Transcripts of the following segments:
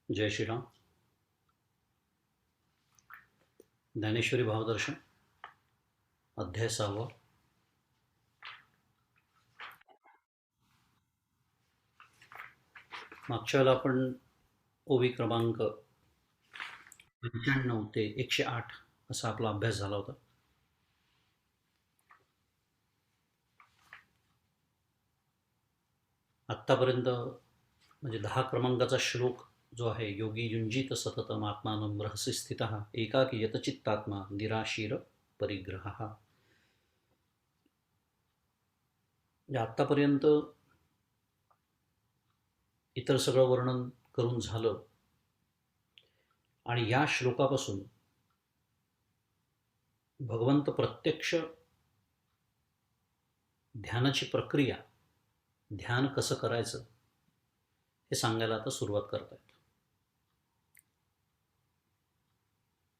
जय श्रीराम. ज्ञानेश्वरी भावदर्शन अध्याय 6. मागच्या वेळेला आपण ओवी क्रमांक 95 ते 108 असा आपला अभ्यास झाला होता. आत्तापर्यंत म्हणजे 10 क्रमांकाचा श्लोक जो आहे, योगी युंजित सततम आत्मानं रहसि स्थितः एकाकी यतचित्तात्मा निराशीर परिग्रह. म्हणजे आत्तापर्यंत इतर सगळं वर्णन करून झालं आणि या श्लोकापासून भगवंत प्रत्यक्ष ध्यानाची प्रक्रिया, ध्यान कसं करायचं हे सांगायला आता सुरुवात करतायत.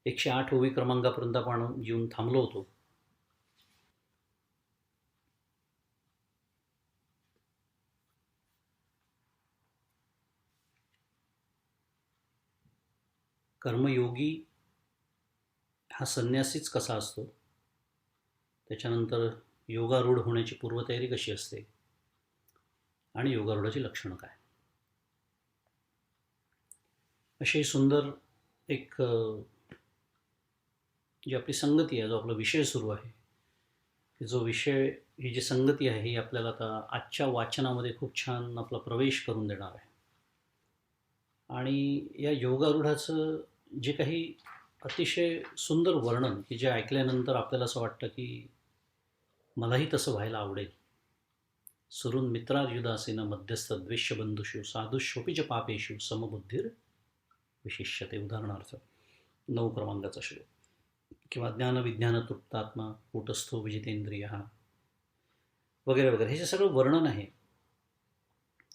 108 ओवी क्रमांकापर्यंत आपण येऊन थांबलो होतो. कर्मयोगी हा संन्यासीच कसा असतो, त्याच्यानंतर योगारूढ होण्याची पूर्वतयारी कशी असते आणि योगारूढाची लक्षणं काय, अशी सुंदर एक जी आपली संगती आहे, जो आपला विषय सुरू आहे, जो विषय, ही जी संगती आहे ही आपल्याला आता आजच्या वाचनामध्ये खूप छान आपला प्रवेश करून देणार आहे. आणि या योगारूढाचं जे काही अतिशय सुंदर वर्णन की जे ऐकल्यानंतर आपल्याला असं वाटतं की मलाही तसं व्हायला आवडेल. सुरून मित्रार्युदासीन मध्यस्थ द्वेष्य बंधुषु साधुष्योपी च पापेषु समबुद्धीर विशिष्यते. उदाहरणार्थ 9 क्रमांकाचा श्लोक. किंवा ज्ञानविज्ञान तृप्तात्मा कूटस्थो विजितेंद्रिय वगैरे वगैरे, हे जे सगळं वर्णन आहे,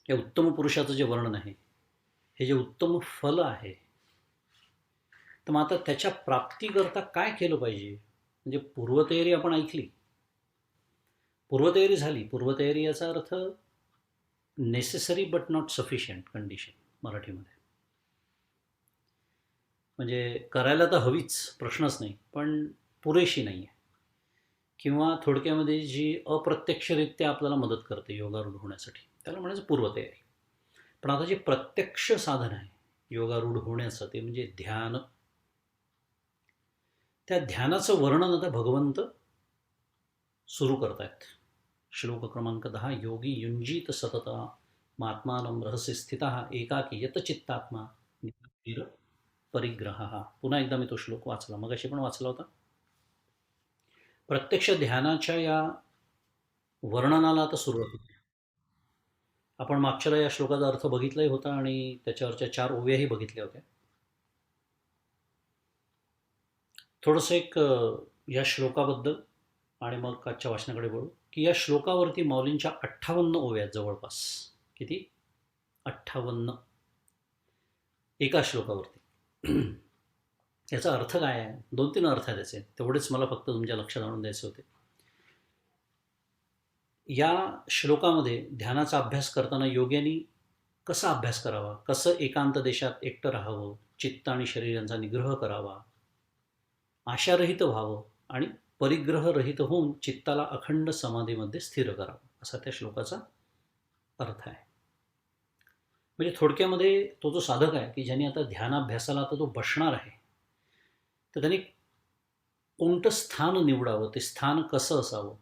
या उत्तम पुरुषाचं जे वर्णन आहे, हे जे उत्तम फल आहे, तर मग आता त्याच्या प्राप्तीकरता काय केलं पाहिजे. म्हणजे पूर्वतयारी आपण ऐकली, पूर्वतयारी झाली. पूर्वतयारी याचा अर्थ necessary but not sufficient condition मराठीमध्ये. म्हणजे करायला तर हवीच, प्रश्नच नाही, पण पुरेशी नाही आहे. किंवा थोडक्यामध्ये जी अप्रत्यक्षरित्या आपल्याला मदत करते योगारूढ होण्यासाठी, त्याला म्हणायचं पूर्वतयारी. पण आता जे प्रत्यक्ष साधन आहे योगारूढ होण्याचं, ते म्हणजे ध्यान. त्या ध्यानाचं वर्णन आता भगवंत सुरू करतायत. श्लोक क्रमांक 10. योगी युंजीत सतत आत्मानं रहस्य स्थितः एकाकी यतचित्तात्मा निराशीर परिग्रह. पुन्हा एकदा मी तो श्लोक वाचला, मगाशी पण वाचला होता. प्रत्यक्ष ध्यानाच्या या वर्णनाला आता सुरुवात होते. आपण मागच्याला या श्लोकाचा अर्थ बघितलाही होता आणि त्याच्यावरच्या 4 ओव्याही बघितल्या होत्या. थोडंसं एक या श्लोकाबद्दल आणि मग कालच्या वाचनाकडे वळू. की या श्लोकावरती माऊलींच्या 58 ओव्या जवळपास. किती? 58 एका श्लोकावरती. याचा अर्थ काय आहे? 2-3 अर्थ आहे त्याचे, तेवढेच मला फक्त तुमच्या लक्षात आणून द्यायचे होते. या श्लोकामध्ये ध्यानाचा अभ्यास करताना योग्यानी कसा अभ्यास करावा, कसं एकांत देशात एकटं राहावं, चित्त आणि शरीर यांचा निग्रह करावा, आशारहित व्हावं आणि परिग्रहरहित होऊन चित्ताला अखंड समाधीमध्ये स्थिर करावं, असा त्या श्लोकाचा अर्थ आहे. म्हणजे थोडक्यामध्ये तो जो साधक आहे की ज्याने आता ध्यानाभ्यासाला आता तो बसणार आहे, तर त्यांनी कोणतं स्थान निवडावं, ते स्थान कसं असावं.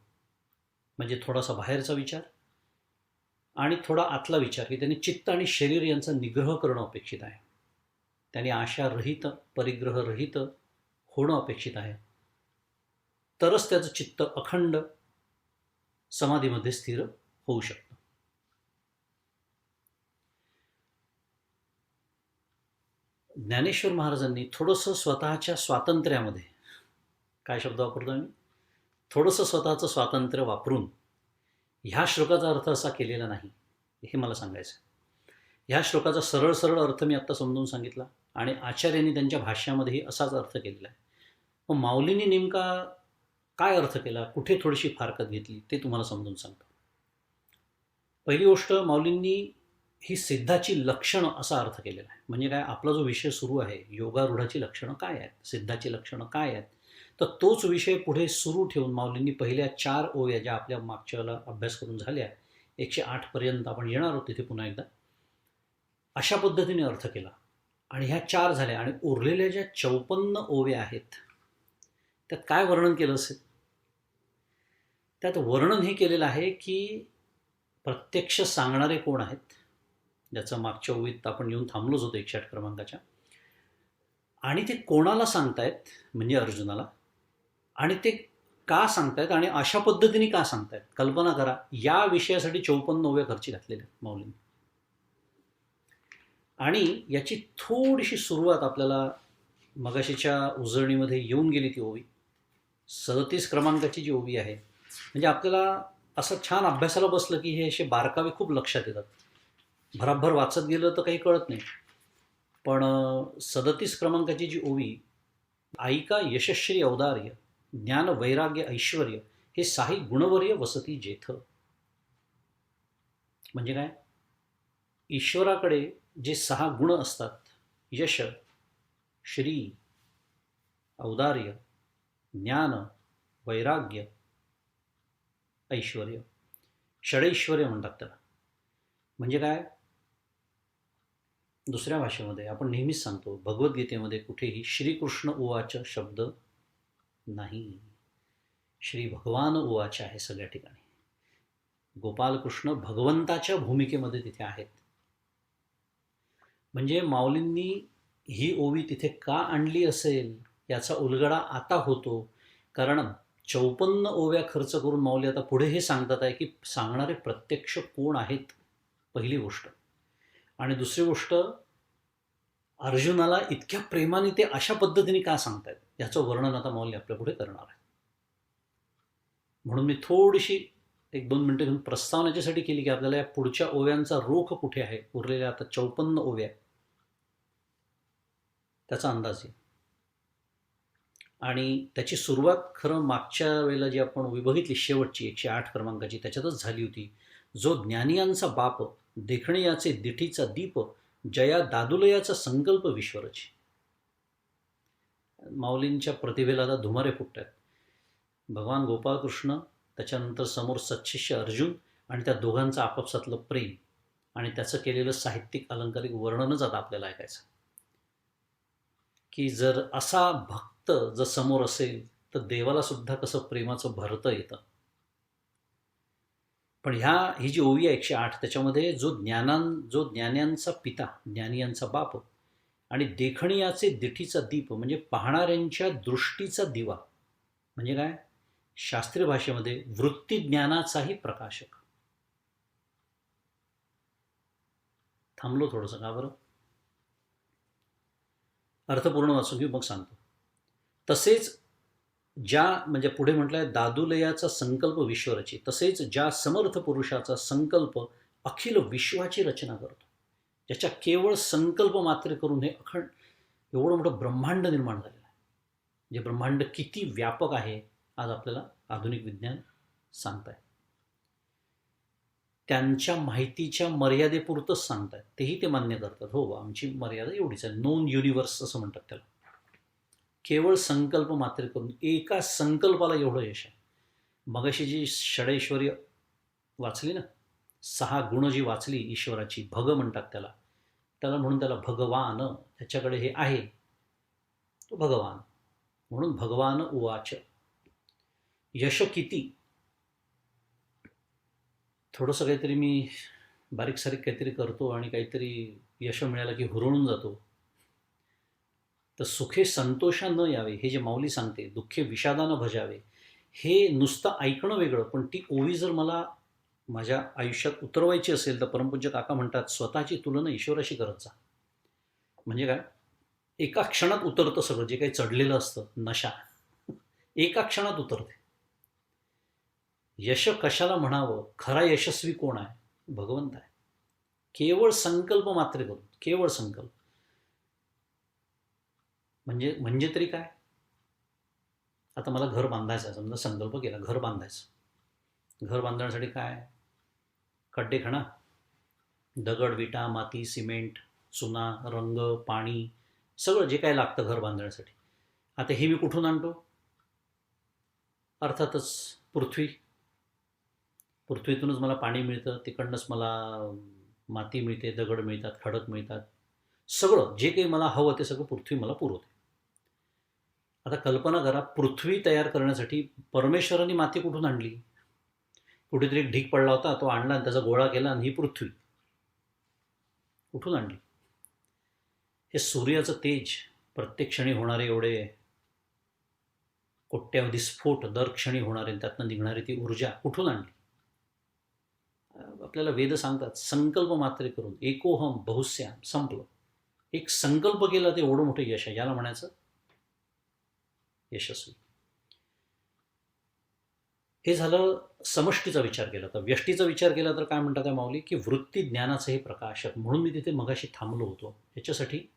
म्हणजे थोडासा बाहेरचा विचार आणि थोडा आतला विचार, की त्यांनी चित्त आणि शरीर यांचा निग्रह करणं अपेक्षित आहे. त्यांनी आशारहित, परिग्रहरहित होणं अपेक्षित आहे. तरच त्याचं चित्त अखंड समाधीमध्ये स्थिर होऊ शकतं. ज्ञानेश्वर महाराजांनी थोडंसं स्वतःच्या स्वातंत्र्यामध्ये, काय शब्द वापरतो मी, थोडंसं स्वतःचं स्वातंत्र्य वापरून ह्या श्लोकाचा अर्थ असा केलेला नाही, हे मला सांगायचं. ह्या श्लोकाचा सरळ सरळ अर्थ मी आत्ता समजून सांगितला आणि आचार्यांनी त्यांच्या भाष्यामध्येही असाच अर्थ केलेला आहे. मग माऊलींनी नेमका काय अर्थ केला, कुठे थोडीशी फारकत घेतली, ते तुम्हाला समजून सांगतो. पहिली गोष्ट, माऊलींनी ही सिद्धाची लक्षणं असा अर्थ केलेला आहे. म्हणजे काय, आपला जो विषय सुरू आहे योगारूढाची लक्षणं काय आहेत, सिद्धाची लक्षणं काय आहेत, तर तोच विषय पुढे सुरू ठेवून माऊलींनी पहिल्या 4 ओव्या ज्या आपल्या मागच्या वेळेला अभ्यास करून झाल्या 108 पर्यंत आपण येणार आहोत तिथे पुन्हा एकदा, अशा पद्धतीने अर्थ केला. आणि ह्या 4 झाल्या आणि उरलेल्या ज्या 54 ओव्या आहेत त्यात काय वर्णन केलं असेल, त्यात वर्णन हे केलेलं आहे की प्रत्यक्ष सांगणारे कोण आहेत, ज्याचं मागच्या ओवीत आपण येऊन थांबलोच होतो 108 क्रमांकाच्या, आणि ते कोणाला सांगतायत म्हणजे अर्जुनाला, आणि ते का सांगतायत आणि अशा पद्धतीने का सांगतायत. कल्पना करा, या विषयासाठी 54 ओव्या खर्ची घातलेल्या आहेत माऊलींनी. आणि याची थोडीशी सुरुवात आपल्याला मगाशीच्या उजळणीमध्ये येऊन गेली ती ओवी. 37 क्रमांकाची जी ओवी आहे, म्हणजे आपल्याला असं छान अभ्यासाला बसलं की हे असे बारकावे खूप लक्षात येतात. भराभर वाचत गेलं तर काही कळत नाही. पण 37 क्रमांकाची जी ओवी, ऐका यशश्री औदार्य ज्ञान वैराग्य ऐश्वर हे साही गुणवर्य वसती जेथ. म्हणजे काय, ईश्वराकडे जे 6 गुण असतात, यश, श्री, औदार्य, ज्ञान, वैराग्य, ऐश्वर्य, षडैश्वर्य म्हणतात त्याला. म्हणजे काय, दुसऱ्या भाषेमध्ये आपण नेहमीच सांगतो, भगवद्गीतेमध्ये कुठेही श्रीकृष्ण उवाच शब्द नाही, श्री भगवान उवाच आहे सगळ्या ठिकाणी. गोपालकृष्ण भगवंताच्या भूमिकेमध्ये तिथे आहेत. म्हणजे माऊलींनी ही ओवी तिथे का आणली असेल याचा उलगडा आता होतो, कारण 54 ओव्या खर्च करून माऊली आता पुढे हे सांगतात आहे की सांगणारे प्रत्यक्ष कोण आहेत, पहिली गोष्ट. आणि दुसरी गोष्ट, अर्जुनाला इतक्या प्रेमाने ते अशा पद्धतीने का सांगतायत याचं वर्णन आता माऊली आपल्या पुढे करणार आहे. म्हणून मी थोडीशी 1-2 मिनिटं घेऊन प्रस्तावनेच्यासाठी केली की आपल्याला या पुढच्या ओव्यांचा रोख कुठे आहे, उरलेल्या आता 54 ओव्या, त्याचा अंदाज येईल. आणि त्याची सुरुवात खरं मागच्या वेळेला जी आपण ओवी बघितली शेवटची 108 क्रमांकाची, त्याच्यातच झाली होती. जो ज्ञानियांचा बाप देखणियाचे दिठीचा दीप जया दादुलयाचा संकल्प विश्वरची. माऊलींच्या प्रतिभेला आता धुमारे फुटतात. भगवान गोपाळकृष्ण, त्याच्यानंतर समोर सत्शिष्य अर्जुन, आणि त्या दोघांचं आपापसातलं प्रेम आणि त्याचं केलेलं साहित्यिक अलंकारिक वर्णनच आता आपल्याला ऐकायचं. की जर असा भक्त जर समोर असेल तर देवाला सुद्धा कसं प्रेमाचं भरतं येतं. पण ही जी ओवी आहे 108, त्याच्यामध्ये जो ज्ञान्यांचा पिता, ज्ञानियांचा बाप, आणि देखणियाचे दिठीचा दीप म्हणजे पाहणाऱ्यांच्या दृष्टीचा दिवा, म्हणजे काय, शास्त्रीय भाषेमध्ये वृत्तीज्ञानाचाही प्रकाशक. थांबलो थोडंसं, का बरं, अर्थपूर्ण वाचून घेऊ मग सांगतो. तसेच ज्या, म्हणजे पुढे म्हटलंय दादुलयाचा संकल्प विश्वरची, तसेच ज्या समर्थ पुरुषाचा संकल्प अखिल विश्वाची रचना करतो, ज्याच्या केवळ संकल्प मात्र करून हे अखंड एवढं मोठं ब्रह्मांड निर्माण झालेलं आहे. जे ब्रह्मांड किती व्यापक आहे आज आपल्याला आधुनिक विज्ञान सांगताय. त्यांच्या माहितीच्या मर्यादेपुरतंच सांगतायत, तेही ते मान्य करतात. हो, आमची मर्यादा एवढीच आहे, नोन युनिव्हर्स असं म्हणतात त्याला. केवळ संकल्प मात्र करून एका संकल्पाला एवढं यश आहे. मगाशी जी षडैश्वर्य वाचली ना, 6 गुण जी वाचली ईश्वराची, भग म्हणतात त्याला म्हणून त्याला भगवान, त्याच्याकडे हे आहे तो भगवान, म्हणून भगवान उवाच. यश किती, थोडंसं काहीतरी मी बारीक सारीक काहीतरी करतो आणि काहीतरी यश मिळालं की हुरळून जातो. तर सुखे संतोषा न यावे, हे जे माऊली सांगते, दुःखे विषादानं भजावे, हे नुसतं ऐकणं वेगळं, पण ती ओवी जर मला माझ्या आयुष्यात उतरवायची असेल तर परमपूज्य काका म्हणतात, स्वतःची तुलना ईश्वराशी करत जा. म्हणजे काय, एका क्षणात उतरतं सगळं, जे काही चढलेलं असतं नशा एका क्षणात उतरते. यश कशाला म्हणावं, खरा यशस्वी कोण आहे, भगवंत आहे. केवळ संकल्प मात्र करून, केवळ संकल्प म्हणजे तरी काय, आता मला घर बांधायचं आहे, समजा संकल्प केला घर बांधायचं. घर बांधण्यासाठी काय, खड्डे खणा, दगड, विटा, माती, सिमेंट, चुना, रंग, पाणी, सगळं जे काही लागतं घर बांधण्यासाठी. आता हे मी कुठून आणतो? अर्थातच पृथ्वी. पृथ्वीतूनच मला पाणी मिळतं, तिकडनंच मला माती मिळते, दगड मिळतात, खडक मिळतात. सगळं जे काही मला हवं ते सगळं पृथ्वी मला पुरवते. आता कल्पना करा, पृथ्वी तयार करण्यासाठी परमेश्वरांनी माती कुठून आणली? कुठेतरी एक ढीग पडला होता, तो आणला आणि त्याचा गोळा केला, आणि ही पृथ्वी कुठून आणली? हे सूर्याचं तेज, प्रत्येक क्षणी होणारे एवढे कोट्यावधी स्फोट दर क्षणी होणारे, त्यातनं निघणारी ती ऊर्जा कुठून आणली? आपल्याला वेद सांगतात, संकल्प मात्रे करून एकोहम बहुश्याम, संपलं. एक संकल्प केला ते एवढं मोठं यश आहे, याला म्हणायचं यशस्वी. हे झालं समष्टीचा विचार केला. तर व्यष्टीचा विचार केला तर काय म्हणतात त्या माऊली, की वृत्ती ज्ञानाचं हे प्रकाशक. म्हणून मी तिथे मगाशी थांबलो होतो. याच्यासाठी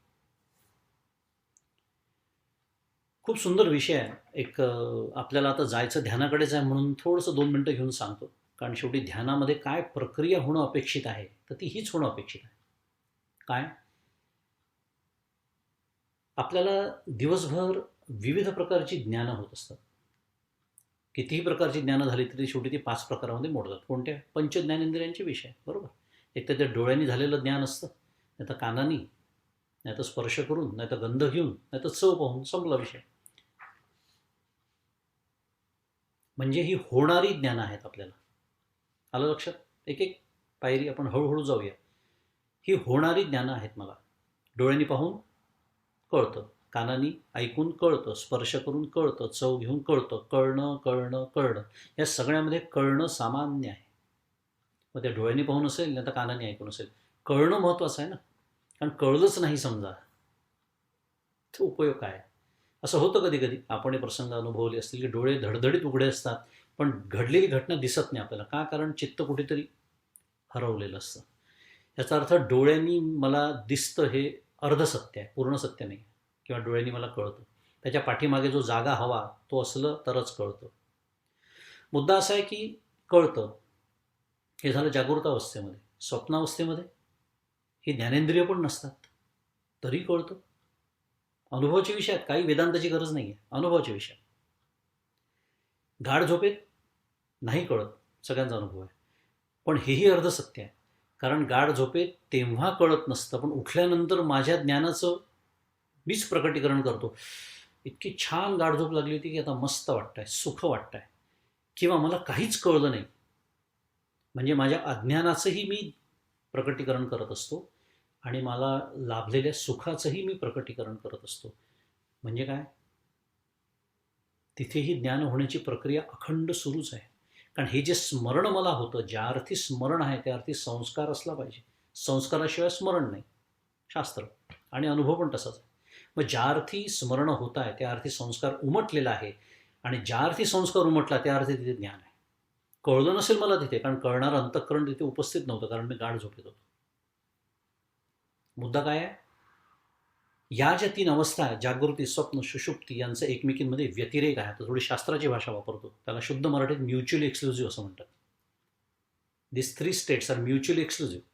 खूप सुंदर विषय आहे. एक आपल्याला आता जायचं ध्यानाकडेच आहे, म्हणून थोडंसं 2 मिनटं घेऊन सांगतो. कारण शेवटी ध्यानामध्ये काय प्रक्रिया होणं अपेक्षित आहे, तर ती हीच होणं अपेक्षित आहे. काय? आपल्याला दिवसभर विविध प्रकारची ज्ञानं होत असतात. कितीही प्रकारची ज्ञानं झाली तरी शेवटी ती 5 प्रकारामध्ये मोडतात. कोणत्या? पंचज्ञानेंद्रियांचे विषय, बरोबर. एक तर त्या डोळ्यांनी झालेलं ज्ञान असतं, नाही तर कानानी, नाही तर स्पर्श करून, नाही तर गंध घेऊन, नाही तर चव पाहून, संपला विषय. म्हणजे ही होणारी ज्ञानं आहेत आपल्याला. आलं लक्षात? एक एक पायरी आपण हळूहळू जाऊया. ही होणारी ज्ञानं आहेत मला. डोळ्यांनी पाहून कळतं, कानानी ऐकून कळतं, स्पर्श करून कळतं, चव घेऊन कळतं. कळणं कळणं कळणं, या सगळ्यामध्ये कळणं सामान्य आहे. मग त्या डोळ्यांनी पाहून असेल, नाही तर कानाने ऐकून असेल, कळणं महत्त्वाचं आहे ना. कारण कळलंच नाही समजा, तो उपयोग काय? असं होतं कधी कधी, आपण हे प्रसंग अनुभवले असतील की डोळे धडधडीत उघडे असतात, पण घडलेली घटना दिसत नाही आपल्याला. का? कारण चित्त कुठेतरी हरवलेलं असतं. याचा अर्थ डोळ्यांनी मला दिसतं हे अर्धसत्य आहे, पूर्ण सत्य नाही. किंवा डोळ्यांनी मला कळतं, त्याच्या पाठीमागे जो जागा हवा तो असलं तरच कळतं. मुद्दा असा आहे की कळतं हे झालं जागृत अवस्थेमध्ये. स्वप्नावस्थेमध्ये ही ज्ञानेंद्रिय पण नसतात, तरी कळतं. अनुभवाचे विषय आहेत, काही वेदांताची गरज नाही आहे, अनुभवाचे विषय. गाढ झोपेत नाही कळत, सगळ्यांचा अनुभव आहे. पण हेही अर्धसत्य आहे. कारण गाढ झोपेत तेव्हा कळत नसतं, पण उठल्यानंतर माझ्या ज्ञानाचं मीच प्रकटीकरण करतो. इतकी छान गाढ झोप लागली होती की आता मस्त वाटतंय, सुख वाटतंय. किंवा मला काहीच कळलं नाही, म्हणजे माझ्या अज्ञानाचंही मी प्रकटीकरण करत असतो आणि मला लाभलेल्या सुखाचंही मी प्रकटीकरण करत असतो. म्हणजे काय? तिथेही ज्ञान होण्याची प्रक्रिया अखंड सुरूच आहे. कारण हे जे स्मरण मला होतं, ज्या अर्थी स्मरण आहे त्या अर्थी संस्कार असला पाहिजे. संस्काराशिवाय स्मरण नाही, शास्त्र. आणि अनुभव पण तसाच आहे. मग ज्या अर्थी स्मरण होत आहे त्या अर्थी संस्कार उमटलेला आहे, आणि ज्या अर्थी संस्कार उमटला त्या अर्थी तिथे ज्ञान आहे. कळलं नसेल मला तिथे, कारण कळणारं अंतःकरण तिथे उपस्थित नव्हतं, कारण मी गाढ झोपेत होतो. मुद्दा काय आहे? या ज्या 3 अवस्था आहेत, जागृती, स्वप्न, सुषुप्ती, यांचे एकमेकींमध्ये व्यतिरेक आहे. तर थोडी शास्त्राची भाषा वापरतो, त्याला शुद्ध मराठीत म्युच्युअली एक्सक्लुझिव्ह असं म्हणतात. दिस 3 स्टेट्स आर म्युच्युअली एक्सक्लुझिव्ह,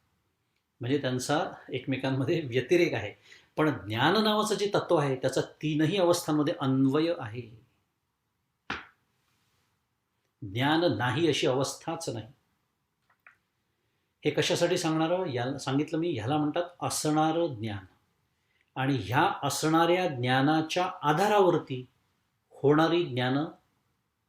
म्हणजे त्यांचा एकमेकांमध्ये व्यतिरेक आहे. पण ज्ञान नावाचं जे तत्व आहे त्याचा 3ही अवस्थांमध्ये अन्वय आहे. ज्ञान नाही अशी अवस्थाच नाही. हे कशासाठी सांगितलं मी? ह्याला म्हणतात असणारं ज्ञान. आणि ह्या असणाऱ्या ज्ञानाच्या आधारावरती होणारी ज्ञानं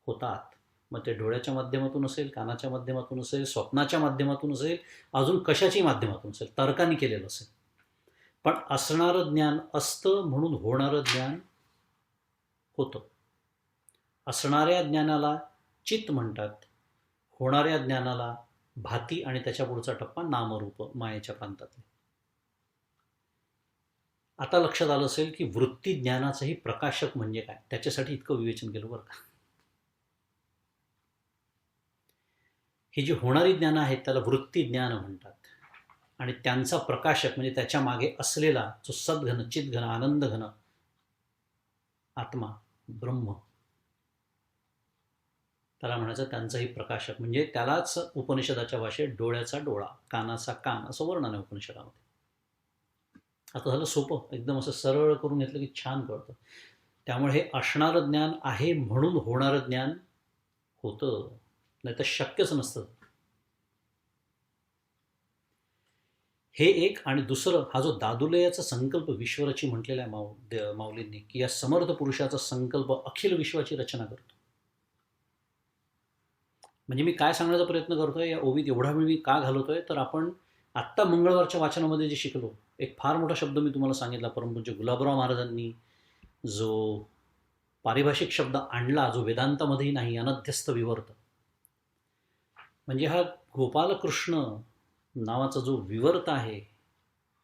होतात. मग ते डोळ्याच्या माध्यमातून असेल, कानाच्या माध्यमातून असेल, स्वप्नाच्या माध्यमातून असेल, अजून कशाच्याही माध्यमातून असेल, तर्काने केलेलं असेल. पण असणारं ज्ञान असतं म्हणून होणारं ज्ञान होतं. असणाऱ्या ज्ञानाला चित्त म्हणतात, होणाऱ्या ज्ञानाला भाती, आणि त्याच्या पुढचा टप्पा नामरूप, मायेच्या प्रांतातले. आता लक्षात आलं असेल की वृत्ती ज्ञानाचंही प्रकाशक म्हणजे काय. त्याच्यासाठी इतकं विवेचन केलं बरं का. ही जी होणारी ज्ञानं आहेत त्याला वृत्ती ज्ञान म्हणतात, आणि त्यांचा प्रकाशक म्हणजे त्याच्या मागे असलेला जो सद्घन, चितघन, आनंद घन आत्मा, ब्रह्म, त्याला म्हणायचं त्यांचाही प्रकाशक, म्हणजे त्यालाच उपनिषदाच्या भाषेत डोळ्याचा डोळा, कानाचा कान असं वर्णन आहे उपनिषदामध्ये. आता झालं सोपं, एकदम असं सरळ करून घेतलं की छान कळतं. त्यामुळे हे असणारं ज्ञान आहे म्हणून होणारं ज्ञान होतं, नाही तर शक्यच नसतं. हे एक. आणि दुसरं, हा जो दादुलयाचा संकल्प विश्वरची म्हटलेला आहे माऊलींनी, की या समर्थ पुरुषाचा संकल्प अखिल विश्वाची रचना करतो. म्हणजे मी काय सांगण्याचा प्रयत्न करतोय, या ओवीत एवढा वेळ मी का घालवतोय, तर आपण आत्ता मंगळवारच्या वाचनामध्ये जे शिकलो, एक फार मोठा शब्द मी तुम्हाला सांगितला, परमपूज्य गुलाबराव महाराजांनी जो पारिभाषिक शब्द आणला, जो वेदांतामध्येही नाही, अनध्यस्त विवर्त. म्हणजे हा गोपालकृष्ण नावाचा जो विवर्त आहे,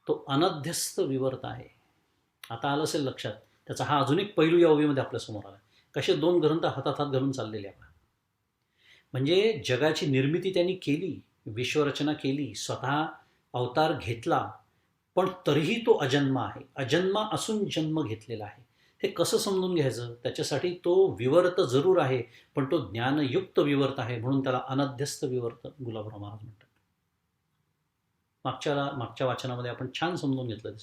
तो अनध्यस्त विवर्त आहे. आता आलं असेल लक्षात. त्याचा हा अजून एक पैलू या ओवीमध्ये आपल्यासमोर आला. कसे दोन ग्रंथ हातात हात घालून चाललेले आपण. म्हणजे जगाची निर्मिती त्यांनी केली, विश्वरचना केली, स्वतः अवतार घेतला, पण तरीही तो अजन्मा आहे. अजन्मा असून जन्म घेतलेला आहे. हे कसं समजून घ्यायचं? त्याच्यासाठी तो विवर्त जरूर आहे, पण तो ज्ञानयुक्त विवर्त आहे, म्हणून त्याला अनध्यस्त विवर्त गुलाबराव महाराज म्हणतात. मागच्या वाचनामध्ये आपण छान समजून घेतलं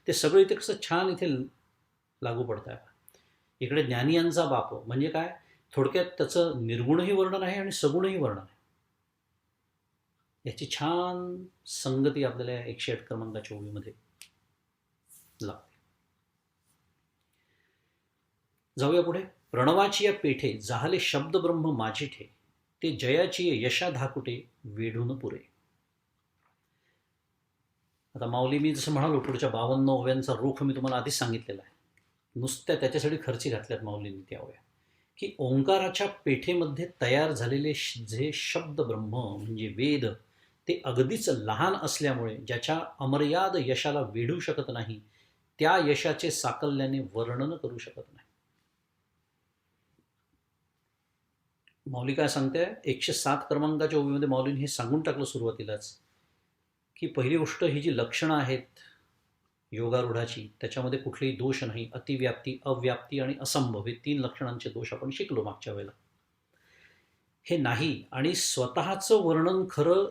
ते सगळं इथे कसं छान इथे लागू पडत आहे. इकडे ज्ञानी यांचा बाप म्हणजे काय, थोडक्यात त्याचं निर्गुणही वर्णन आहे आणि सगुणही वर्णन आहे. याची छान संगती आपल्याला 108 क्रमांकाच्या ओळीमध्ये लागते. जाऊया पुढे. प्रणवाची या पेठे जाहले शब्द ब्रह्म माझी ठे, ते जयाची यशा धाकुटे वेढून पुरे. आता माऊली, मी जसं म्हणालो, पुढच्या 52 ओव्यांचा रोख मी तुम्हाला आधीच सांगितलेला आहे. नुसत्या त्याच्यासाठी खर्ची घातल्यात माऊलींनी त्या ओव्या, की ओंकाराच्या पेठेमध्ये तयार झालेले जे शब्द ब्रह्म म्हणजे वेद, ते अगदीच लहान असल्यामुळे ज्याच्या अमर्याद यशाला वेढू शकत नाही, त्या यशाचे साकल्याने वर्णन करू शकत नाही. माऊली काय सांगते, 107 क्रमांकाच्या ओवीमध्ये माऊलीने हे सांगून टाकलं सुरुवातीलाच, की पहिली गोष्ट, ही जी लक्षणं आहेत योगारूढाची, त्याच्यामध्ये कुठलेही दोष नाही. अतिव्याप्ती, अव्याप्ती आणि असंभव हे 3 लक्षणांचे दोष आपण शिकलो मागच्या वेळेला. हे नाही. आणि स्वतःचं वर्णन खरं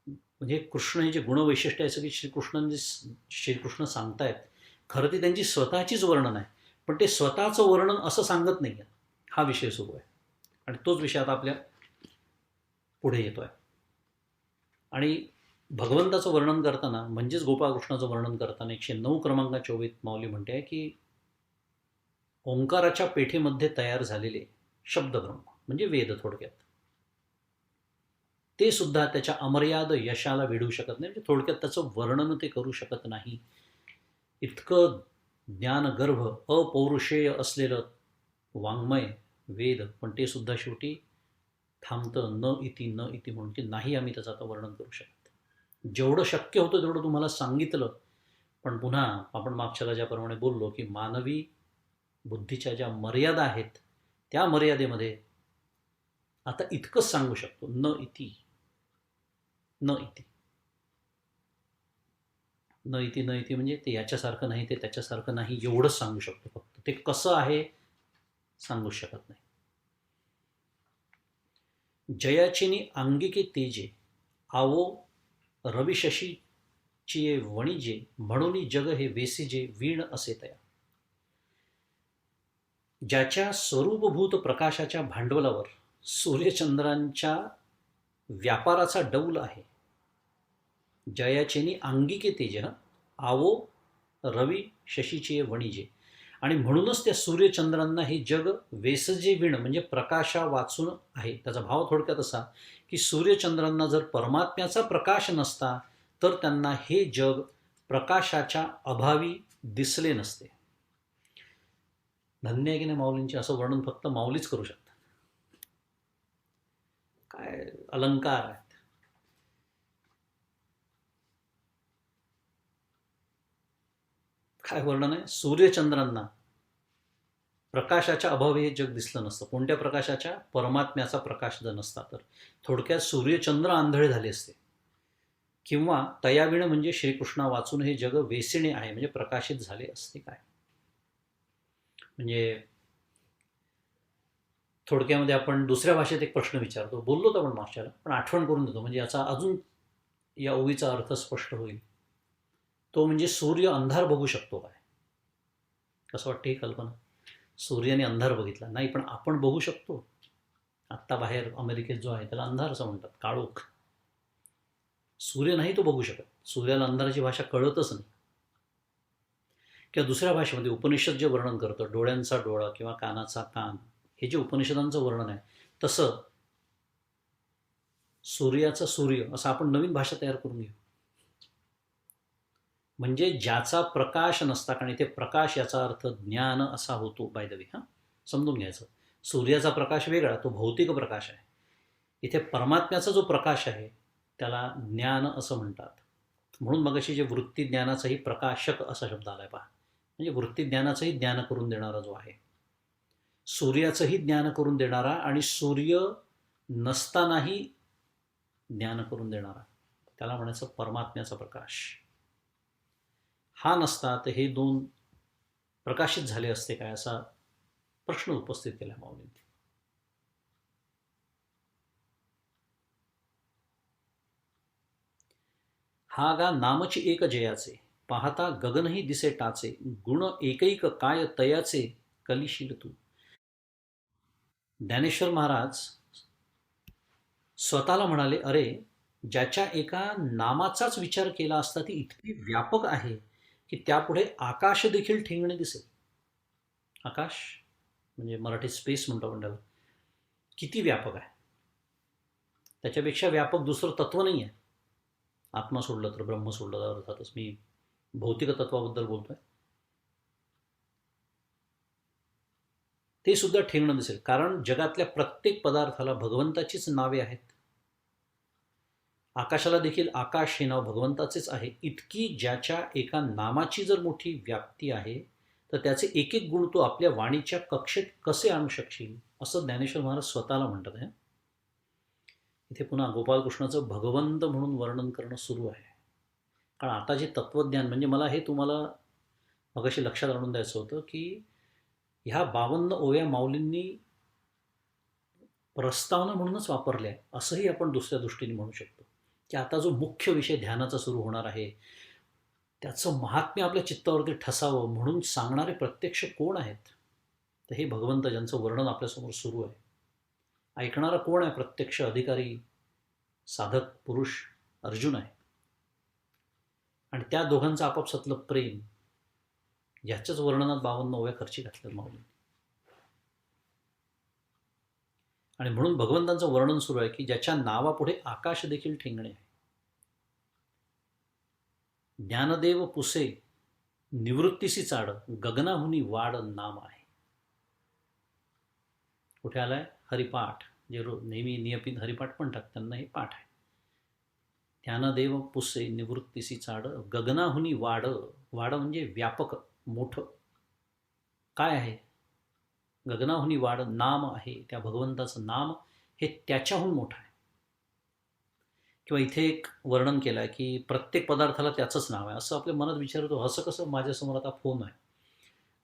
म्हणजे कृष्ण हे जे गुणवैशिष्ट्य आहे सगळी श्रीकृष्ण सांगतायत, खरं ती त्यांची स्वतःचीच वर्णन आहे, पण ते स्वतःचं वर्णन असं सांगत नाही. हा विषय सुरू आहे आणि तोच विषय आता आपल्या पुढे येतो आहे. आणि भगवंताचं वर्णन करताना, म्हणजेच गोपाळकृष्णाचं वर्णन करताना 109 क्रमांकाच्या ओवीत माऊली म्हणते की ओंकाराच्या पेठेमध्ये तयार झालेले शब्दब्रह्म म्हणजे वेद, थोडक्यात ते सुद्धा त्याच्या अमर्याद यशाला वेढू शकत नाही. म्हणजे थोडक्यात त्याचं वर्णन ते करू शकत नाही. इतकं ज्ञानगर्भ अपौरुषेय असलेलं वाङ्मय वेद, पण ते सुद्धा शेवटी थांबतं न इति म्हणून, की नाही आम्ही त्याचं आता वर्णन करू शकत. जेवढं शक्य होतं तेवढं तुम्हाला सांगितलं, पण पुन्हा आपण मागच्याला ज्याप्रमाणे बोललो, की मानवी बुद्धीच्या ज्या मर्यादा आहेत, त्या मर्यादेमध्ये आता इतकंच सांगू शकतो. न इति म्हणजे ते याच्यासारखं नाही, ते त्याच्यासारखं नाही, एवढंच सांगू शकतो फक्त. ते कसं आहे सांगू शकत नाही. जयाचेनी अंगिके तेजे, आवो रविशशीचिये वणिजे, म्हणून जग हे वेसिजे वीण असे तया. ज्याच्या स्वरूपभूत प्रकाशाच्या भांडवलावर सूर्यचंद्रांच्या व्यापाराचा डौल आहे. जयाचेनी अंगिके तेज, आवो रवी शशीचे वणिजे, आणि म्हणूनच त्या सूर्यचंद्रांना हे जग वेसजे विण म्हणजे प्रकाशा वाचून आहे. त्याचा भाव थोडक्यात असा, की सूर्यचंद्रांना जर परमात्म्याचा प्रकाश नसता तर त्यांना हे जग प्रकाशाच्या अभावी दिसले नसते. धन्य आहे की नाही माऊलींचे, असं वर्णन फक्त माऊलीच करू शकतात. काय अलंकार आहेत. काय वर्णन आहे. सूर्यचंद्रांना प्रकाशाच्या अभावी हे जग दिसलं नसतं. कोणत्या प्रकाशाच्या? परमात्म्याचा प्रकाश जर नसता तर. थोडक्यात सूर्यचंद्र आंधळे झाले असते, किंवा तयाविण म्हणजे श्रीकृष्णा वाचून हे जग वेसिणे आहे म्हणजे प्रकाशित झाले असते. काय म्हणजे थोडक्यामध्ये आपण दुसऱ्या भाषेत एक प्रश्न विचारतो, बोललो तर आपण मागच्याला, पण आठवण करून देतो म्हणजे याचा अजून या ओवीचा अर्थ स्पष्ट होईल. तो म्हणजे सूर्य अंधार बघू शकतो काय? कसं वाटतं ही कल्पना? सूर्याने अंधार बघितला नाही, पण आपण बघू शकतो. आत्ता बाहेर अमेरिकेत जो आहे त्याला अंधार असं म्हणतात, काळोख. सूर्य नाही तो बघू शकत, सूर्याला अंधाराची भाषा कळतच नाही. किंवा दुसऱ्या भाषेमध्ये उपनिषद जे वर्णन करतं, डोळ्यांचा डोळा किंवा कानाचा कान, हे जे उपनिषदांचं वर्णन आहे, तसं सूर्याचा सूर्य असं आपण नवीन भाषा तयार करून घेऊ. म्हणजे ज्याचा प्रकाश नसता, कारण इथे प्रकाश याचा अर्थ ज्ञान असा होतो. बाय द वे, हां, समजून घ्यायचं. सूर्याचा प्रकाश वेगळा, तो भौतिक प्रकाश आहे. इथे परमात्म्याचा जो प्रकाश आहे त्याला ज्ञान असं म्हणतात. म्हणून मगाशी जे वृत्ती ज्ञानाचाही प्रकाशक असा शब्द आलाय पहा, म्हणजे वृत्ती ज्ञानाचंही ज्ञान करून देणारा जो आहे, सूर्याचंही ज्ञान करून देणारा आणि सूर्य नसतानाही ज्ञान करून देणारा, त्याला म्हणायचं परमात्म्याचा प्रकाश. हा नसता तर हे दोन प्रकाशित झाले असते काय, असा प्रश्न उपस्थित केला माऊलींनी. हा गा नामची एक जयाचे, पाहता गगनही दिसे टाचे, गुण एकैक काय तयाचे, कलिशील तू. ज्ञानेश्वर महाराज स्वतःला म्हणाले, अरे ज्याच्या एका नामाचाच विचार केला असता ती इतकी व्यापक आहे की त्यापुढे आकाश देखील ठेंगणे दिसेल. आकाश म्हणजे मराठी स्पेस म्हणतो आपण त्याला. किती व्यापक आहे, त्याच्यापेक्षा व्यापक दुसरं तत्व नाही आहे. आत्मा सोडलं तर, ब्रह्म सोडलं तर, अर्थातच मी भौतिक तत्वाबद्दल बोलतोय. ते सुद्धा ठेंगणं दिसेल, कारण जगातल्या प्रत्येक पदार्थाला भगवंताचीच नावे आहेत. आकाशाला देखील आकाश हे नाव भगवंताचेच आहे. इतकी ज्याच्या एका नामाची जर मोठी व्याप्ती आहे तर त्याचे एक एक गुण तू आपल्या वाणीच्या कक्षेत कसे आणू शकशील, असं ज्ञानेश्वर महाराज स्वतःला म्हणतात आहे. इथे पुन्हा गोपालकृष्णाचं भगवंत म्हणून वर्णन करणं सुरू आहे. कारण आता जे तत्त्वज्ञान, म्हणजे मला हे तुम्हाला मगाशी लक्षात आणून द्यायचं होतं की ह्या 52 ओव्या माऊलींनी प्रस्तावना म्हणूनच वापरल्या, असंही आपण दुसऱ्या दृष्टीने म्हणू शकतो. की आता जो मुख्य विषय ध्यानाचा सुरू होणार आहे त्याचं महात्म्य आपल्या चित्तावरती ठसावं म्हणून सांगणारे प्रत्यक्ष कोण आहेत, तर हे भगवंत ज्यांचं वर्णन आपल्यासमोर सुरू आहे. ऐकणारा कोण आहे? प्रत्यक्ष अधिकारी साधक पुरुष अर्जुन आहे. आणि त्या दोघांचं आपापसातलं प्रेम, याच्याच वर्णनात 52 ओव्या खर्ची घातल्यात माऊली. आणि म्हणून भगवंतांचं वर्णन सुरू आहे की ज्याच्या नावापुढे आकाश देखील ठेंगणे आहे. ज्ञानदेव पुसे निवृत्तीसी चाड, गगनाहुनी वाड नाम आहे. कुठे आलाय? हरिपाठ, जे नेहमी नियमित हरिपाठ म्हणतात त्यांना हे पाठ आहे. ज्ञानदेव पुसे निवृत्तीसी चाड, गगनाहुनी वाड. वाड म्हणजे व्यापक, मोठं. काय आहे? गगनाहुनी वाड नाम आहे. त्या भगवंताचं नाम हे त्याच्याहून मोठं आहे. किंवा इथे एक वर्णन केलं आहे की प्रत्येक पदार्थाला त्याचंच नाव आहे. असं आपल्या मनात विचार होतो, असं कसं? माझ्यासमोर आता फोन आहे,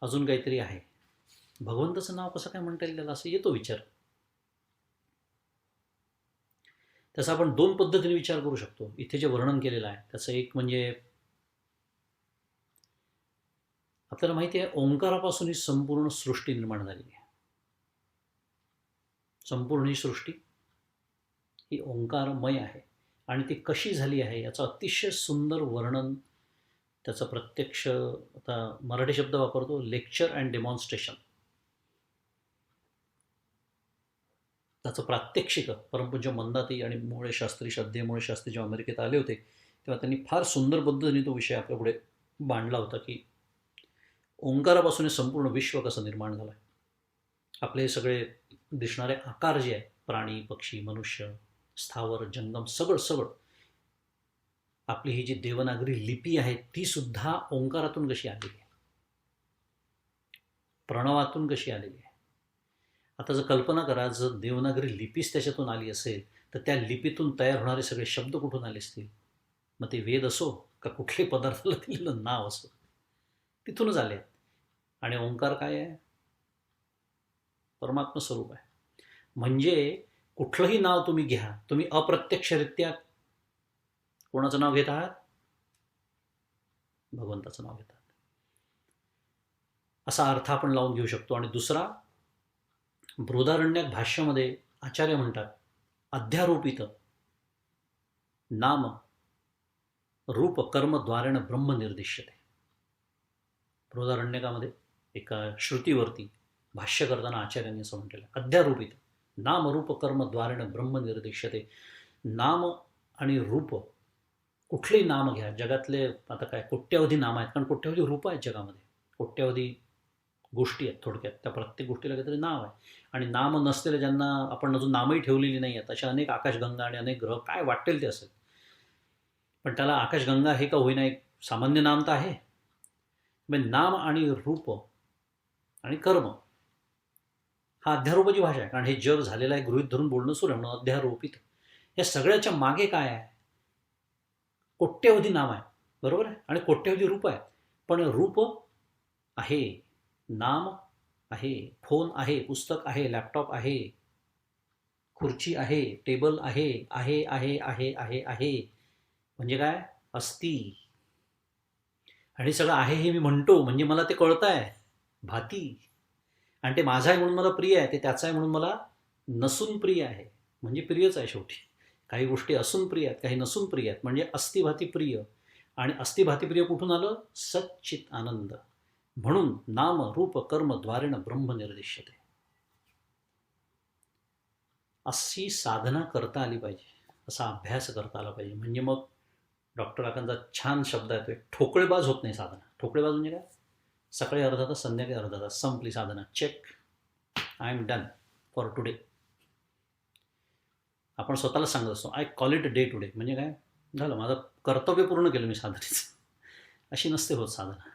अजून काहीतरी आहे, भगवंताचं नाव कसं काय म्हणता येईल त्याला, असं येतो विचार. त्याचा आपण दोन पद्धतीने विचार करू शकतो. इथे जे वर्णन केलेलं आहे त्याचं एक म्हणजे आपल्याला माहिती आहे ओंकारापासून ही संपूर्ण सृष्टी निर्माण झालेली आहे. संपूर्ण ही सृष्टी ही ओंकारमय आहे. आणि ती कशी झाली आहे याचं अतिशय सुंदर वर्णन, त्याचं प्रत्यक्ष, आता मराठी शब्द वापरतो, लेक्चर अँड डेमॉन्स्ट्रेशन, त्याचं प्रात्यक्षिक परमपूज्य मंदाती आणि मोळे शास्त्री, श्रद्धेय मोळे शास्त्री जेव्हा अमेरिकेत आले होते तेव्हा त्यांनी फार सुंदर पद्धतीने तो विषय आपल्यापुढे मांडला होता की ओंकारापासून हे संपूर्ण विश्व कसं निर्माण झालं आहे. आपले सगळे दिसणारे आकार जे आहेत, प्राणी पक्षी मनुष्य स्थावर जंगम सगळं सगळं, आपली ही जी देवनागरी लिपी आहे ती सुद्धा ओंकारातून कशी आलेली आहे, प्रणवातून कशी आलेली आहे. आता जर कल्पना करा, जर देवनागरी लिपीच त्याच्यातून आली असेल तर त्या लिपीतून तयार होणारे सगळे शब्द कुठून आले असतील? मग ते वेद असो का कुठल्याही पदार्थाला दिलेलं नाव असो, तिथूनच आले आहेत. आणि ओंकार काय आहे? परमात्मा स्वरूप आहे. म्हणजे कुठलंही नाव तुम्ही घ्या, तुम्ही अप्रत्यक्षरित्या कोणाचं नाव घेत आहात? भगवंताचं नाव घेत आहात. असा अर्थ आपण लावून घेऊ शकतो. आणि दुसरा, बृहदारण्यक भाष्यामध्ये आचार्य म्हणतात, अध्यारोपित नाम रूप कर्मद्वारेण ब्रह्म निर्दिश्यते. बृहदारण्यकामध्ये एका श्रुतीवरती भाष्य करताना आचार्यांनी असं म्हटलेलं, अध्यारोपित नाम रूप कर्मद्वारेण ब्रह्म निर्दिश्यते. नाम आणि रूप, कुठलेही नाम घ्या, जगातले आता काय कोट्यावधी नाम आहेत, कारण कोट्यावधी रूप आहेत जगामध्ये, कोट्यावधी गोष्टी आहेत थोडक्यात, त्या प्रत्येक गोष्टीला काहीतरी नाव आहे. आणि नाम नसलेले, ज्यांना आपण अजून नामही ठेवलेली नाही आहेत, अशा अनेक आकाशगंगा आणि अनेक ग्रह, काय वाटेल ते असेल, पण त्याला आकाशगंगा हे का होईना एक सामान्य नाम तर आहे. म्हणजे नाम आणि रूप आणि कर्म हा अध्यारोपाची भाषा आहे, कारण हे जग झालेलं आहे गृहीत धरून बोलणं सुरू आहे, म्हणून अध्यारोपित. या सगळ्याच्या मागे काय आहे? कोट्यवधी नाम आहे, बरोबर आहे, आणि कोट्यवधी रूप आहे. पण रूप आहे, नाम आहे, फोन आहे, पुस्तक आहे, लॅपटॉप आहे, खुर्ची आहे, टेबल आहे, आहे आहे आहे आहे आहे, म्हणजे काय? अस्ती. आणि सगळं आहे हे मी म्हणतो म्हणजे मला ते कळतं आहे, भाती. आणि ते माझं आहे म्हणून मला प्रिय आहे, ते त्याचं आहे म्हणून मला नसून प्रिय आहे, म्हणजे प्रियच आहे शेवटी. काही गोष्टी असून प्रिय आहेत, काही नसून प्रिय आहेत, म्हणजे अस्तिभाती प्रिय. आणि अस्तिभाती प्रिय कुठून आलं? सच्चित आनंद. म्हणून नाम रूप कर्म द्वारेण ब्रह्म निर्दिश्यते. अशी साधना करता आली पाहिजे, असा अभ्यास करता आला पाहिजे. म्हणजे मग डॉक्टर काकांचा छान शब्द आहे तो, ठोकळेबाज होत नाही साधना. ठोकळेबाज म्हणजे काय? सकाळी अर्धा तास, संध्याकाळी अर्धा तास, संपली साधना, check, I am done for today. आपण स्वतःला सांगत असतो, I call it day today. म्हणजे काय झालं, माझं कर्तव्य पूर्ण केलं मी साधनेचं. अशी नसते होत साधना.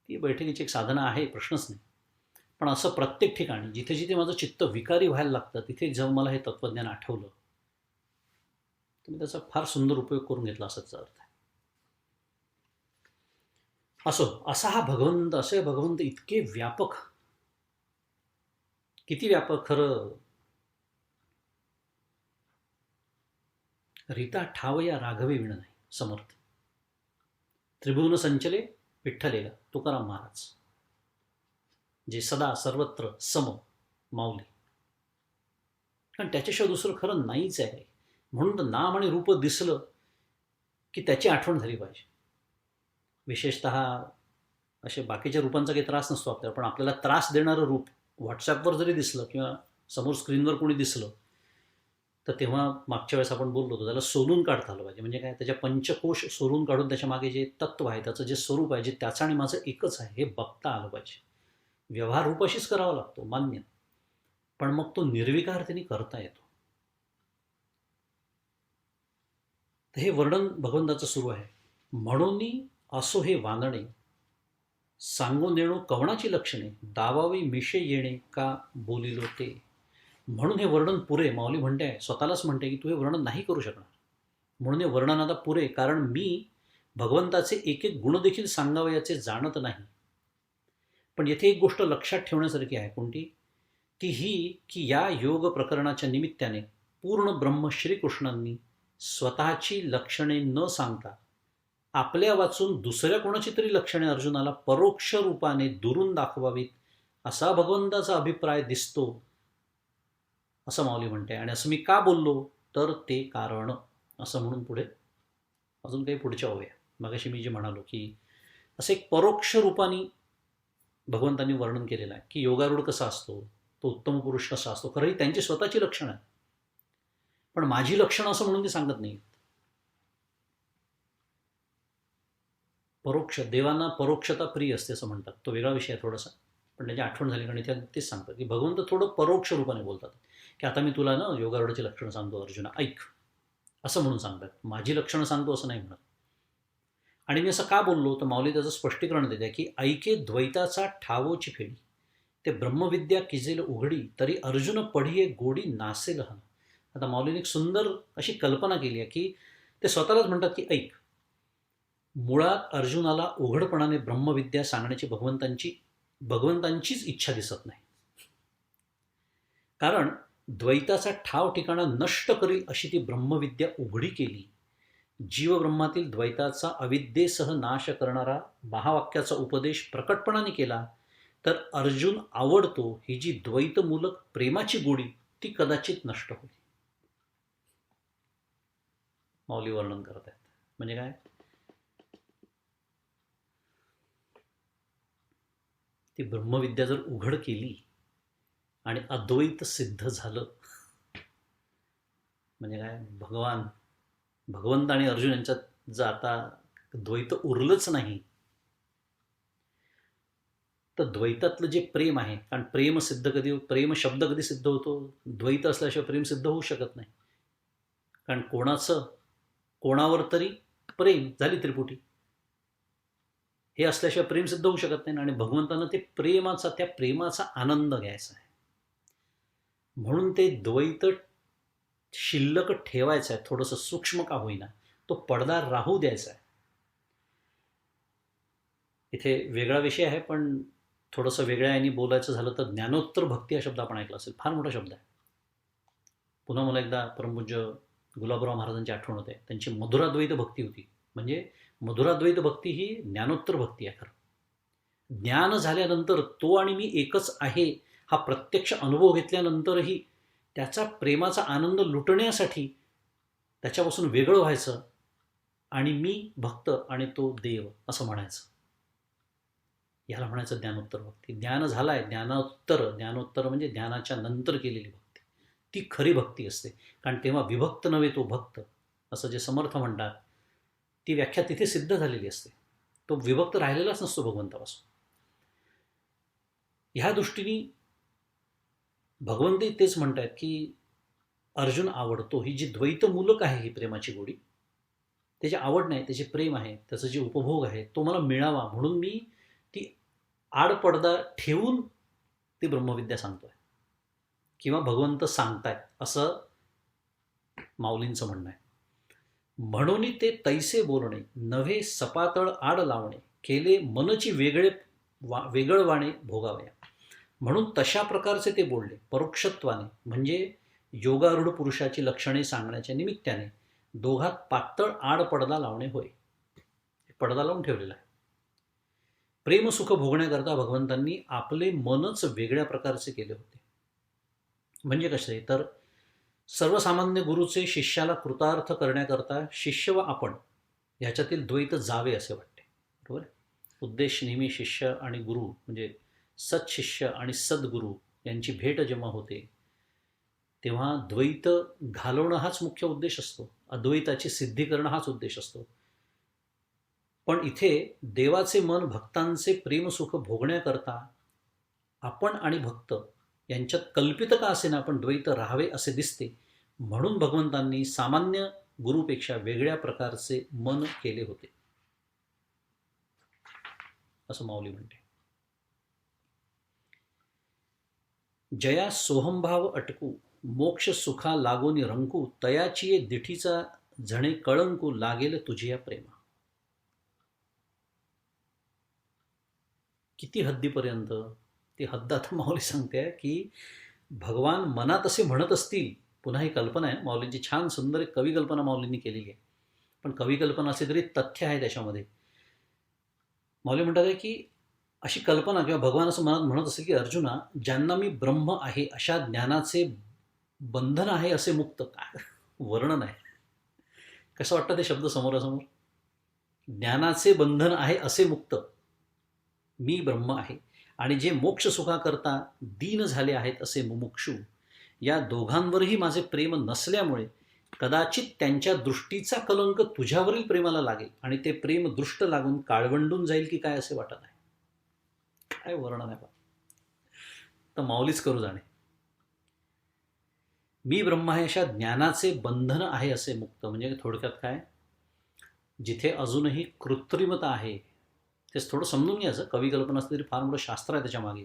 ती बैठकीची एक साधना आहे, प्रश्नच नाही. पण असं प्रत्येक ठिकाणी जिथे जिथे माझं चित्त विकारी व्हायला लागतं, तिथे जेव्हा मला हे तत्त्वज्ञान आठवलं, तर मी त्याचा फार सुंदर उपयोग करून घेतला, असाच अर्थ आहे. असो, असा हा भगवंत, असे भगवंत इतके व्यापक, किती व्यापक खरं. रीता ठावया राघवे विण नाही, समर्थ. त्रिभुवन संचले विठ्ठलेला, तुकाराम महाराज, जे सदा सर्वत्र सम माऊली. कारण त्याच्याशिवाय दुसरं खरं नाहीच आहे. म्हणून तर नाम आणि रूप दिसलं की त्याची आठवण झाली पाहिजे. विशेषतः असे बाकीच्या रूपांचा काही त्रास नसतो आपल्याला, पण आपल्याला त्रास देणारं रूप व्हॉट्सॲपवर जरी दिसलं किंवा समोर स्क्रीनवर कोणी दिसलं, तर तेव्हा मागच्या वेळेस आपण बोललो होतो, त्याला सोलून काढता आलं पाहिजे. म्हणजे काय? त्याच्या पंचकोश सोलून काढून त्याच्या मागे जे तत्व आहे, त्याचं जे स्वरूप आहे, जे त्याचं आणि माझं एकच आहे, हे बघता आलं पाहिजे. व्यवहार रूपाशीच करावा लागतो, मान्य, पण मग तो निर्विकार त्यांनी करता येतो. तर हे वर्णन भगवंताचं सुरू आहे. म्हणून असो हे वांगणे, सांगून देणो कवणाची लक्षणे, दावावी मिशे येणे का बोलिलो ते. म्हणून हे वर्णन पुरे. माऊली म्हणते, स्वतःलाच म्हणते की तू हे वर्णन नाही करू शकणार, म्हणून हे वर्णन आता पुरे. कारण मी भगवंताचे एक एक गुण देखील सांगावयाचे जाणत नाही. पण येथे एक गोष्ट लक्षात ठेवण्यासारखी आहे. कोणती? ती ही की या योग प्रकरणाच्या निमित्ताने पूर्ण ब्रह्म श्रीकृष्णांनी स्वतःची लक्षणे न सांगता आपल्या वाचून दुसऱ्या कोणाची तरी लक्षणे अर्जुनाला परोक्ष रूपाने दुरून दाखवावीत, असा भगवंताचा अभिप्राय दिसतो, असं माऊली म्हणते. आणि असं मी का बोललो, तर ते कारण, असं म्हणून पुढे अजून काही पुढच्या ओव्या, मगाशी मी जे म्हणालो की असं एक परोक्ष रूपाने भगवंतांनी वर्णन केलेलं आहे की योगारूढ कसा असतो, तो उत्तम पुरुष कसा असतो. खरंही त्यांची स्वतःची लक्षणं आहेत, पण माझी लक्षणं असं म्हणून ते सांगत नाही. परोक्ष, देवांना परोक्षता प्रिय असते असं म्हणतात, तो वेगळा विषय आहे थोडासा, पण त्याची आठवण झाली. आणि त्या तेच सांगतात की भगवंत थोडं परोक्ष रूपाने बोलतात की आता मी तुला ना योगारूढाची लक्षणं सांगतो अर्जुना, ऐक, असं म्हणून सांगतात. माझी लक्षणं सांगतो असं नाही म्हणत. आणि मी असं का बोललो, तर माऊली त्याचं स्पष्टीकरण देते की ऐके द्वैताचा ठावोची फेडी, ते ब्रह्मविद्या किजेल उघडी, तरी अर्जुन पढिये गोडी नासेल हन. आता माऊलीने एक सुंदर अशी कल्पना केली आहे की ते स्वतःलाच म्हणतात की ऐक, मुळात अर्जुनाला उघडपणाने ब्रह्मविद्या सांगण्याची भगवंतांचीच इच्छा दिसत नाही. कारण द्वैताचा ठाव ठिकाणा नष्ट करील अशी ती ब्रह्मविद्या उघडी केली. जीवब्रह्मातील द्वैताचा अविद्येसह नाश करणारा महावाक्याचा उपदेश प्रकटपणाने केला तर अर्जुन आवडतो ही जी द्वैतमूलक प्रेमाची गोडी ती कदाचित नष्ट होईल. माऊली वर्णन करत आहेत. म्हणजे काय? ती ब्रह्मविद्या जर उघड केली आणि अद्वैत सिद्ध झालं, म्हणजे काय, भगवंत आणि अर्जुन यांच्यात जर आता द्वैत उरलंच नाही, तर द्वैतातलं जे प्रेम आहे, कारण प्रेम शब्द कधी सिद्ध होतो? द्वैत असल्याशिवाय प्रेम सिद्ध होऊ शकत नाही. कारण कोणावर तरी प्रेम, झाली त्रिपुटी, हे असल्याशिवाय प्रेम सिद्ध होऊ शकत नाही. आणि भगवंतांना त्या प्रेमाचा आनंद घ्यायचा आहे, म्हणून ते द्वैत शिल्लक ठेवायचं आहे. थोडंसं सूक्ष्म का होईना तो पडदा राहू द्यायचा आहे. इथे वेगळा विषय आहे, पण थोडंसं वेगळ्या यांनी बोलायचं झालं तर ज्ञानोत्तर भक्ती हा शब्द आपण ऐकला असेल. फार मोठा शब्द आहे. पुन्हा मला एकदा परमपूज्य गुलाबराव महाराजांची आठवण होते. त्यांची मधुराद्वैत भक्ती होती. म्हणजे मधुराद्वैत भक्ती ही ज्ञानोत्तर भक्ती आहे. खरं ज्ञान झाल्यानंतर तो आणि मी एकच आहे हा प्रत्यक्ष अनुभव घेतल्यानंतरही त्याचा प्रेमाचा आनंद लुटण्यासाठी त्याच्यापासून वेगळं व्हायचं आणि मी भक्त आणि तो देव असं म्हणायचं. याला म्हणायचं ज्ञानोत्तर भक्ती. ज्ञान झालाय, ज्ञानोत्तर म्हणजे ज्ञानाच्या नंतर केलेली भक्ती, ती खरी भक्ती असते. कारण तेव्हा विभक्त नव्हे तो भक्त, असं जे समर्थ म्हणतात, ती व्याख्या तिथे सिद्ध झालेली असते. तो विभक्त राहिलेलाच नसतो भगवंतापासून. ह्या दृष्टीने भगवंतही तेच म्हणतात की अर्जुन आवडतो ही जी द्वैतमूलक आहे ही प्रेमाची गोडी, त्याची आवड नाही, त्याचे प्रेम आहे, त्याचा जे उपभोग आहे तो मला मिळावा म्हणून मी ती आडपडदा ठेवून ती ब्रह्मविद्या सांगतोय किंवा भगवंत सांगतायत असं माऊलींचं म्हणणं आहे. म्हणून ते तैसे बोलणे नव्हे सपातळ आड लावणे केले मनची वेगळवाणे भोगावया. म्हणून तशा प्रकारचे ते बोलले परोक्षत्वाने, म्हणजे योगारूढ पुरुषाची लक्षणे सांगण्याच्या निमित्ताने दोघात पातळ आड पडदा लावणे होय. पडदा लावून ठेवलेला आहे. प्रेमसुख भोगण्याकरता भगवंतांनी आपले मनच वेगळ्या प्रकारचे केले होते. म्हणजे कसे? तर सर्वसामान्य गुरुचे शिष्याला कृतार्थ करण्याकरता शिष्य व आपण ह्याच्यातील द्वैत जावे असे वाटते. बरोबर. उद्देश नेहमी शिष्य आणि गुरु म्हणजे सत्शिष्य आणि सद्गुरू यांची भेट जेव्हा होते तेव्हा द्वैत घालवणं हाच मुख्य उद्देश असतो. अद्वैताची सिद्धी करणं हाच उद्देश असतो. पण इथे देवाचे मन भक्तांचे प्रेमसुख भोगण्याकरता आपण आणि भक्त यांच्यात कल्पित का असे ना पण द्वैत राहावे असे दिसते. म्हणून भगवंतांनी सामान्य गुरुपेक्षा वेगळ्या प्रकारचे मन केले होते असं माऊली म्हणते. जया सोहंभाव अटकू मोक्ष सुखा लागोनी रंकू तयाची दिठीचा झणे कळंकू लागेल तुझिया प्रेमा. किती हद्दीपर्यंत? ती हद्द आता माऊली सांगते की भगवान मनात असे म्हणत असतील. पुन्हा ही कल्पना आहे माऊलींची, छान सुंदर एक कवी कल्पना माऊलींनी केलेली आहे. पण कवी कल्पना असली तरी तथ्य आहे त्याच्यामध्ये. माऊली म्हणतात आहे की अशी कल्पना किंवा भगवान असं मनात म्हणत असेल की अर्जुना, ज्यांना मी ब्रह्म आहे अशा ज्ञानाचे बंधन आहे असे मुक्त. काय वर्णन आहे! कसं वाटतं ते शब्द समोरासमोर. ज्ञानाचे बंधन आहे असे मुक्त मी ब्रह्म आहे, आणि जे मोक्ष सुखाकरता दीन झाले आहेत असे मुमुक्षू, या दोघांवरही माझे प्रेम नसल्यामुळे कदाचित त्यांच्या दृष्टीचा कलंक तुझ्यावरील प्रेमाला लागेल आणि ते प्रेम दृष्ट लागून काळवंडून जाईल की काय असे वाटत आहे. काय वर्णन आहे. तर माऊलीच करू जाणे. मी ब्रह्म आहे अशा ज्ञानाचे बंधन आहे असे मुक्त. म्हणजे थोडक्यात काय, जिथे अजूनही कृत्रिमता आहे तेच थोडं समजून घ्यायचं. कवी कल्पना असली तरी फार मोठं शास्त्र आहे त्याच्या मागे.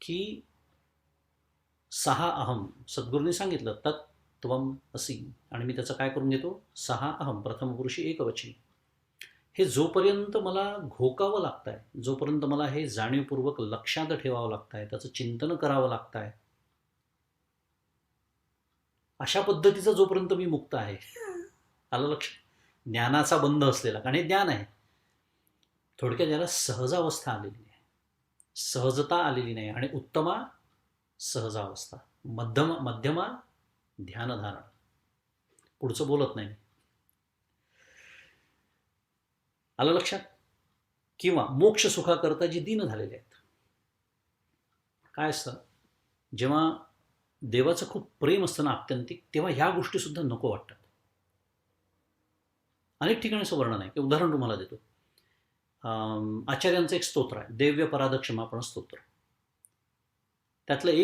की सहा अहम सद्गुरूंनी सांगितलं तत्त्वम असी, आणि मी त्याचं काय करून घेतो, सहा अहम प्रथम पुरुषी एकवचनी. हे जोपर्यंत मला घोकावं लागतं आहे, जोपर्यंत मला हे जाणीवपूर्वक लक्षात ठेवावं लागतं आहे, त्याचं चिंतन करावं लागतं आहे, अशा पद्धतीचा जोपर्यंत मी मुक्त आहे, आलं लक्ष, ज्ञानाचा बंध असलेला, कारण हे ज्ञान आहे. थोडक्यात याला सहजावस्था आलेली नाही, सहजता आलेली नाही, आणि उत्तमा सहजावस्था, मध्यमा ध्यानधारणा. पुढचं बोलत नाही. आलं लक्षात? किंवा मोक्ष सुखाकरता जे दीन झालेले आहेत. काय असतं, जेव्हा देवाचं खूप प्रेम असतं ना आत्यंतिक, तेव्हा ह्या गोष्टी सुद्धा नको वाटतात. अनेक ठिकाणी असं वर्णन आहे. की उदाहरण तुम्हाला देतो. आचार्यांचं एक स्तोत्र आहे, देव्य पराध क्षमापण स्तोत्र. त्यातलं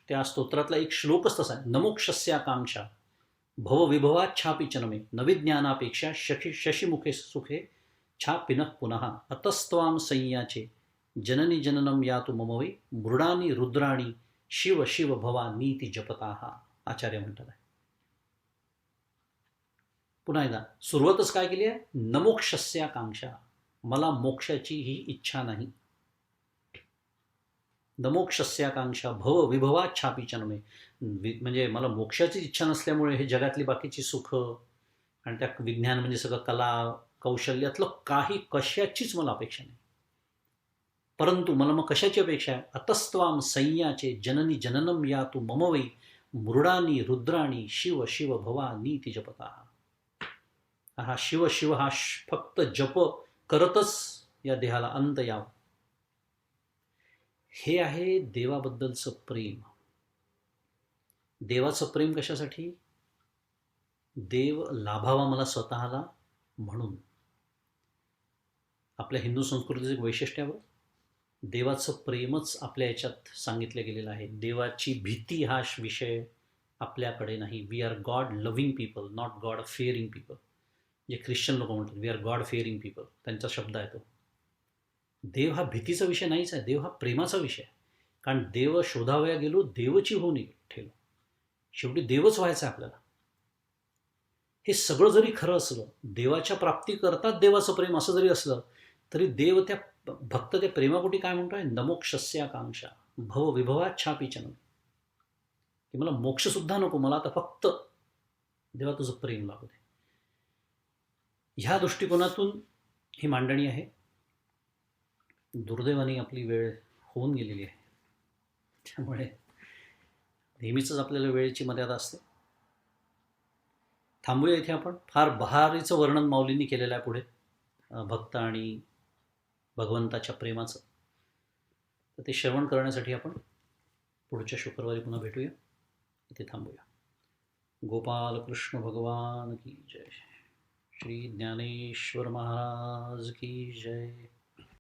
त्या स्तोत्रातला एक श्लोकच तसा आहे, नमोक्षस्याकांक्षा भवविभवाच्छापि च नमे नविज्ञानापेक्षा शशिमुखे सुखे छापिनः पुनः अतस्त्वां संयाचे जननी जननम यातु मम वै मृडानी रुद्राणी शिव शिव भवा नीती जपताहा. आचार्य म्हणतात आहे. पुन्हा एकदा सुरुवातच काय केली आहे, नमोक्षस्याकांक्षा, मला मोक्षाची ही इच्छा नाही. नमोक्षस्याकांक्षा भव विभवाच्छापि च नमे, म्हणजे मला मोक्षाची इच्छा नसल्यामुळे हे जगातली बाकीची सुख आणि त्या विज्ञान म्हणजे सगळं कला कौशल्यातलं काही कशाचीच मला अपेक्षा नाही. परंतु मला मग कशाची अपेक्षा आहे, अतस्त्वाम संयाचे जननी जननम यातु मम वै मृडानी रुद्राणी शिव शिव भवा नीती जपता. हा शिव शिव हा फक्त जप करतच या देहाला अंत यावा. हे आहे देवाबद्दलचं प्रेम. देवाचं प्रेम कशासाठी, देव लाभावा मला स्वतःला म्हणून. आपल्या हिंदू संस्कृतीचं एक वैशिष्ट्य आहे, देवाचं प्रेमच आपल्या याच्यात सांगितलं गेलेलं आहे. देवाची भीती हा विषय आपल्याकडे नाही. We are God loving people, not God fearing people. जे ख्रिश्चन लोक म्हणतात we are God fearing people, त्यांचा शब्द आहे तो. देव हा भीतीचा विषय नाहीच आहे, देव हा प्रेमाचा विषय आहे. कारण देव शोधावया गेलो देवची होऊन ठेलो. शेवटी देवच व्हायचं आहे आपल्याला. हे सगळं जरी खरं असलं, देवाच्या प्राप्तीकरता देवाचं प्रेम असं जरी असलं, तरी देव त्या भक्त त्या प्रेमापोटी काय म्हणतोय, नमोक्षस्याकांक्षा भव विभवाच्छापि च नमे, की मला मोक्ष सुद्धा नको, मला आता फक्त देवा तुझं प्रेम लागू दे. ह्या दृष्टिकोनातून ही मांडणी आहे. दुर्दैवाने आपली वेळ होऊन गेलेली आहे, त्यामुळे नेहमीच आपल्याला वेळेची मर्यादा असते. थांबूया इथे आपण. फार बहारीचं वर्णन माऊलींनी केलेलं आहे पुढे भक्त आणि भगवंताच्या प्रेमाचं. तर ते श्रवण करण्यासाठी आपण पुढच्या शुक्रवारी पुन्हा भेटूया. इथे थांबूया. गोपाल कृष्ण भगवान की जय. श्री ज्ञानेश्वर महाराज की जय.